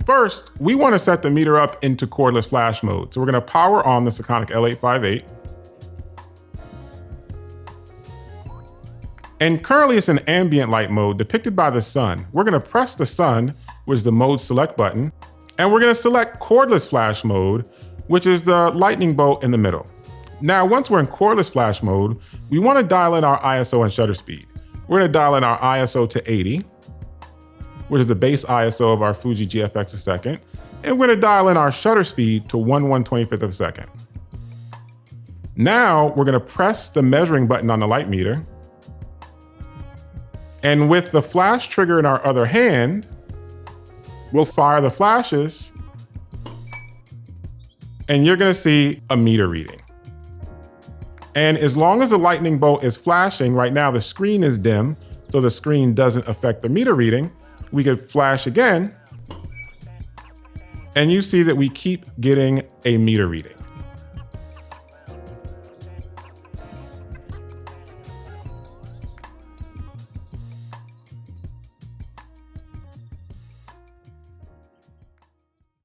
First, we want to set the meter up into cordless flash mode. So we're going to power on the Sekonic L-858. And currently it's in ambient light mode depicted by the sun. We're going to press the sun, which is the mode select button, and we're going to select cordless flash mode, which is the lightning bolt in the middle. Now, once we're in cordless flash mode, we want to dial in our ISO and shutter speed. We're going to dial in our ISO to 80, which is the base ISO of our Fuji GFX a second. And we're going to dial in our shutter speed to 1/125th of a second. Now, we're going to press the measuring button on the light meter. And with the flash trigger in our other hand, we'll fire the flashes, and you're going to see a meter reading. And as long as the lightning bolt is flashing, right now the screen is dim, so the screen doesn't affect the meter reading. We could flash again, and you see that we keep getting a meter reading.